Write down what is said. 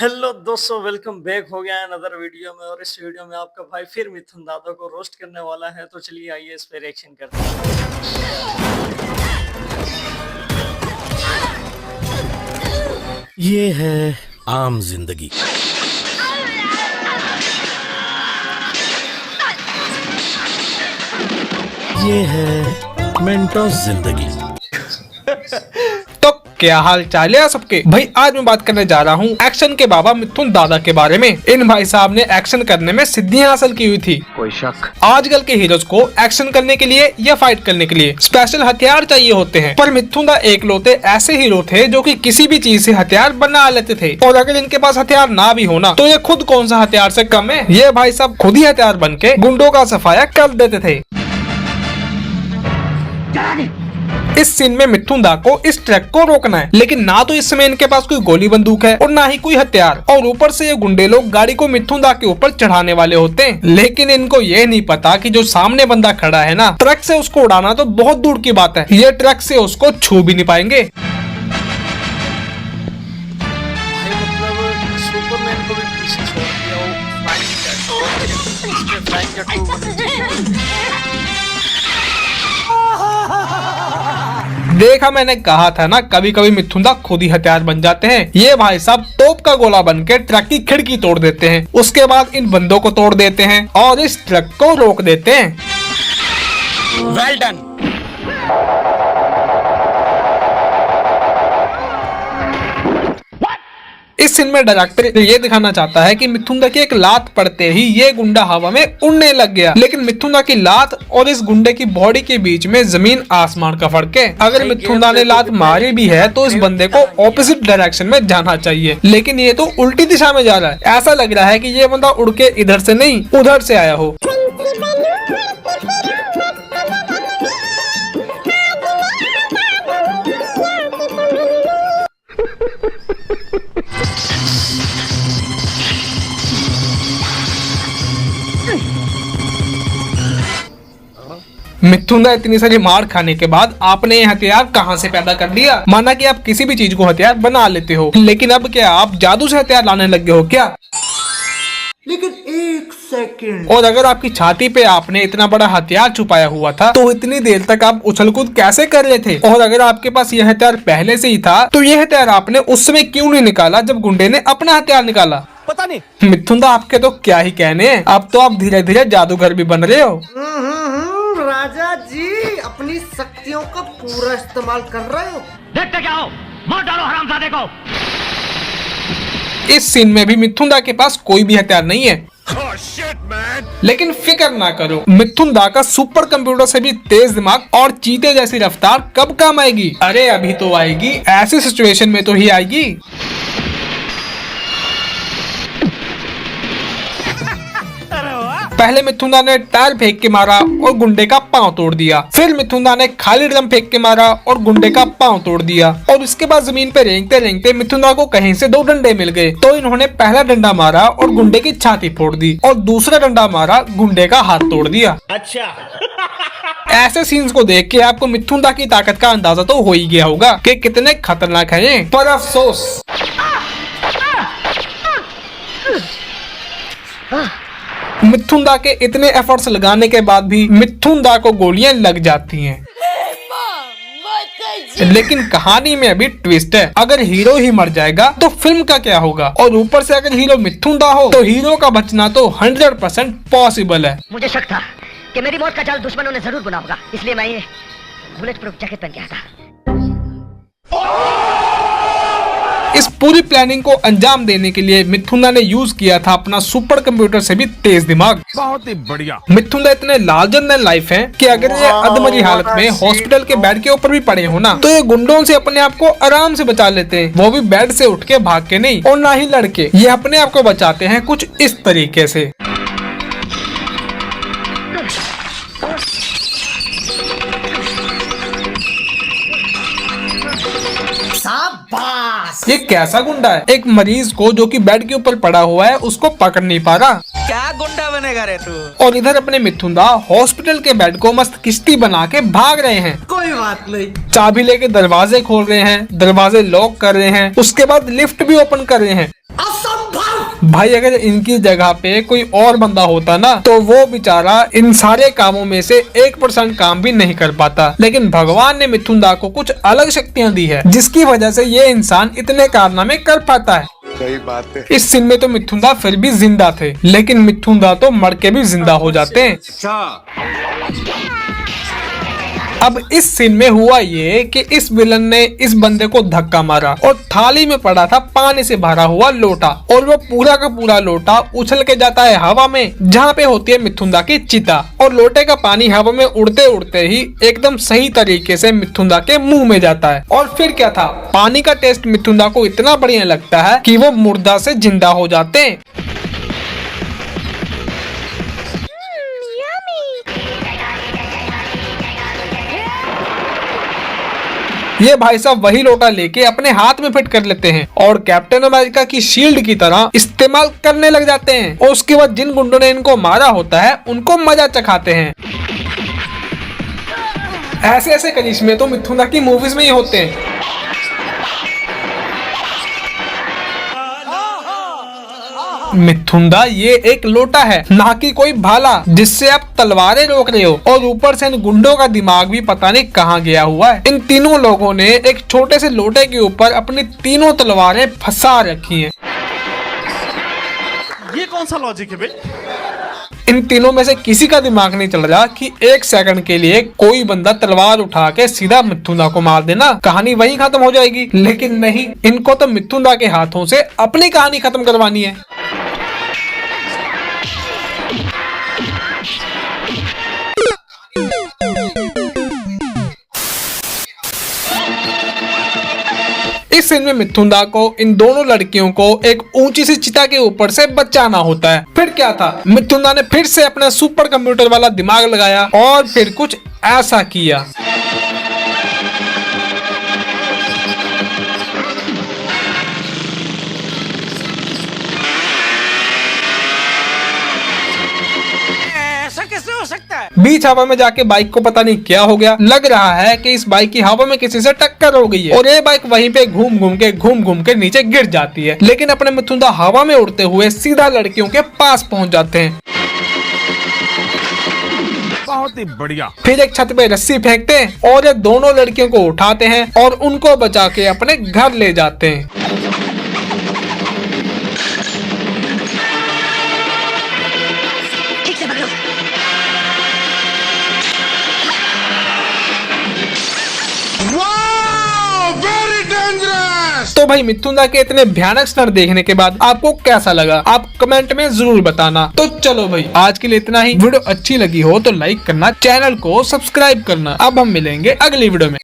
Hello दोस्तों, welcome back हो गया है अनदर वीडियो में। और इस वीडियो में आपका भाई फिर मिथुन दादा को रोस्ट करने वाला है, तो चलिए आइए इस पे रिएक्शन करते हैं। ये है आम जिंदगी। ये है मेंटोस जिंदगी। तो क्या हाल चाल है सबके भाई। आज मैं बात करने जा रहा हूँ एक्शन के बाबा मिथुन दादा के बारे में। इन भाई साहब ने एक्शन करने में सिद्धियां हासिल की हुई थी। कोई शक? आजकल के हीरोज को एक्शन करने के लिए या फाइट करने के लिए स्पेशल हथियार चाहिए होते हैं, पर मिथुन दा एकलौते ऐसे हीरो थे जो कि किसी भी चीज से हथियार बना लेते थे। और अगर इनके पास हथियार ना भी होना तो ये खुद कौन सा हथियार से कम है। ये भाई साहब खुद ही हथियार बन के गुंडों का सफाया कर देते थे। इस सीन में मिथुन दा को इस ट्रक को रोकना है, लेकिन ना तो इस समय इनके पास कोई गोली बंदूक है और ना ही कोई हथियार। और ऊपर से ये गुंडे लोग गाड़ी को मिथुन दा के ऊपर चढ़ाने वाले होते हैं, लेकिन इनको ये नहीं पता कि जो सामने बंदा खड़ा है ना, ट्रक से उसको उड़ाना तो बहुत दूर की बात है, ये ट्रक से उसको छू भी नहीं पाएंगे। मतलब सुपरमैन को भी पीछे छोड़ दिया, वो फ्लाइंग जैट बननी चाहिए। देखा, मैंने कहा था ना, कभी कभी मिथुन दा खुद ही हथियार बन जाते हैं। ये भाई साहब तोप का गोला बन के ट्रक की खिड़की तोड़ देते हैं, उसके बाद इन बंदों को तोड़ देते हैं और इस ट्रक को रोक देते हैं। Well done. इस सीन में डायरेक्टर ये दिखाना चाहता है कि मिथुन दा की एक लात पड़ते ही ये गुंडा हवा में उड़ने लग गया, लेकिन मिथुन दा की लात और इस गुंडे की बॉडी के बीच में जमीन आसमान का फर्क है। अगर मिथुन दा ने लात मारी भी है तो इस बंदे को ऑपोजिट डायरेक्शन में जाना चाहिए, लेकिन ये तो उल्टी दिशा में जा रहा है। ऐसा लग रहा है कि ये बंदा उड़ के इधर से नहीं उधर से आया हो। मिथुन दा इतनी सारी मार खाने के बाद आपने ये हथियार कहां से पैदा कर दिया। माना कि आप किसी भी चीज को हथियार बना लेते हो, लेकिन अब क्या आप जादू से हथियार लाने लग गए हो क्या? लेकिन एक सेकंड, और अगर आपकी छाती पे आपने इतना बड़ा हथियार छुपाया हुआ था तो इतनी देर तक आप उछल कूद कैसे कर रहे थे? और अगर आपके पास यह हथियार पहले से ही था तो यह हथियार आपने उस समय क्यों नहीं निकाला जब गुंडे ने अपना हथियार निकाला? पता नहीं। मिथुन दा आपके तो क्या ही कहने हैं, अब तो आप धीरे धीरे जादूगर भी बन रहे हो। राजा जी अपनी शक्तियों का पूरा इस्तेमाल कर रहे हो। देखते क्या हो, मार डालो हरामजादे को। इस सीन में भी मिथुन दा के पास कोई भी हथियार नहीं है। Oh, shit, man. लेकिन फिक्र ना करो, मिथुन दा का सुपर कंप्यूटर से भी तेज दिमाग और चीते जैसी रफ्तार कब काम आएगी? अरे अभी तो आएगी, ऐसी सिचुएशन में तो ही आएगी। पहले मिथुन दा ने टायर फेंक के मारा और गुंडे का पांव तोड़ दिया। फिर मिथुन दा ने खाली ड्रम फेंक के मारा और गुंडे का पांव तोड़ दिया। और इसके बाद जमीन पे रेंगते रेंगते मिथुन दा को कहीं से 2 डंडे मिल गए, तो इन्होंने पहला डंडा मारा और गुंडे की छाती फोड़ दी और दूसरा डंडा मारा, गुंडे का हाथ तोड़ दिया। अच्छा। ऐसे सीन्स को देख के आपको मिथुन दा की ताकत का अंदाजा तो हो ही गया होगा कि कितने खतरनाक है ये। पर अफसोस, मिथुन दा के इतने एफर्ट्स लगाने के बाद भी मिथुन दा को गोलियां लग जाती हैं। लेकिन कहानी में अभी ट्विस्ट है, अगर हीरो ही मर जाएगा तो फिल्म का क्या होगा? और ऊपर से अगर हीरो मिथुन दा हो तो हीरो का बचना तो 100% पॉसिबल है। मुझे शक था कि मेरी मौत का जाल दुश्मनों ने जरूर बुना होगा, इसलिए मैं ये बुलेट प्रूफ जैकेट पहन के आया था। इस पूरी प्लानिंग को अंजाम देने के लिए मिथुन दा ने यूज किया था अपना सुपर कंप्यूटर से भी तेज दिमाग। बहुत ही बढ़िया। मिथुन दा इतने लार्जर देन लाइफ हैं कि अगर ये अधमरी हालत में हॉस्पिटल के बेड के ऊपर भी पड़े हो ना, तो ये गुंडों से अपने आप को आराम से बचा लेते हैं। वो भी बेड से उठ के भाग के नहीं और ना ही लड़के, ये अपने आप को बचाते हैं कुछ इस तरीके से। ये कैसा गुंडा है? एक मरीज को जो कि बेड के ऊपर पड़ा हुआ है उसको पकड़ नहीं पा रहा। क्या गुंडा बनेगा रे तू? और इधर अपने मिथुन दा हॉस्पिटल के बेड को मस्त किश्ती बना के भाग रहे हैं। कोई बात नहीं, चाबी लेके दरवाजे खोल रहे हैं, दरवाजे लॉक कर रहे हैं, उसके बाद लिफ्ट भी ओपन कर रहे हैं। असम भाई अगर इनकी जगह पे कोई और बंदा होता ना तो वो बेचारा इन सारे कामों में से 1% काम भी नहीं कर पाता, लेकिन भगवान ने मिथुन दा को कुछ अलग शक्तियाँ दी है जिसकी वजह से ये इंसान इतने कारनामे कर पाता है। सही बात है। इस सीन में तो मिथुन दा फिर भी जिंदा थे, लेकिन मिथुन दा तो मर के भी जिंदा हो जाते हैं। अब इस सीन में हुआ ये कि इस विलन ने इस बंदे को धक्का मारा और थाली में पड़ा था पानी से भरा हुआ लोटा, और वो पूरा का पूरा लोटा उछल के जाता है हवा में जहाँ पे होती है मिथुन दा की चिता, और लोटे का पानी हवा में उड़ते उड़ते ही एकदम सही तरीके से मिथुन दा के मुंह में जाता है। और फिर क्या था, पानी का टेस्ट मिथुन दा को इतना बढ़िया लगता है कि वो मुर्दा से जिंदा हो जाते हैं। ये भाई साहब वही लोटा लेके अपने हाथ में फिट कर लेते हैं और कैप्टन अमेरिका की शील्ड की तरह इस्तेमाल करने लग जाते हैं, और उसके बाद जिन गुंडों ने इनको मारा होता है उनको मजा चखाते हैं। ऐसे ऐसे करिश्मे तो मिथुन दा की मूवीज में ही होते हैं। मिथुन दा ये एक लोटा है, ना कि कोई भाला जिससे आप तलवारें रोक रहे हो, और ऊपर से इन गुंडों का दिमाग भी पता नहीं कहाँ गया हुआ है। इन तीनों लोगों ने एक छोटे से लोटे के ऊपर अपनी तीनों तलवारें फंसा रखी हैं। ये कौन सा लॉजिक है भाई? इन तीनों में से किसी का दिमाग नहीं चल रहा कि एक सेकंड के लिए कोई बंदा तलवार उठा के सीधा मिथुन दा को मार देना, कहानी वहीं खत्म हो जाएगी। लेकिन नहीं, इनको तो मिथुन दा के हाथों से अपनी कहानी खत्म करवानी है। इस सीन में मिथुन दा को इन दोनों लड़कियों को एक ऊंची सी चिता के ऊपर से बचाना होता है। फिर क्या था, मिथुन दा ने फिर से अपना सुपर कंप्यूटर वाला दिमाग लगाया और फिर कुछ ऐसा किया। बीच हवा में जाके बाइक को पता नहीं क्या हो गया, लग रहा है कि इस बाइक की हवा में किसी से टक्कर हो गई है और ये बाइक वहीं पे घूम घूम के नीचे गिर जाती है। लेकिन अपने मिथुन दा हवा में उड़ते हुए सीधा लड़कियों के पास पहुंच जाते हैं। बहुत ही बढ़िया। फिर एक छत पे रस्सी फेंकते हैं और ये दोनों लड़कियों को उठाते हैं और उनको बचा के अपने घर ले जाते हैं। तो भाई मिथुन दा के इतने भयानक स्टंट देखने के बाद आपको कैसा लगा, आप कमेंट में जरूर बताना। तो चलो भाई आज के लिए इतना ही। वीडियो अच्छी लगी हो तो लाइक करना, चैनल को सब्सक्राइब करना। अब हम मिलेंगे अगली वीडियो में।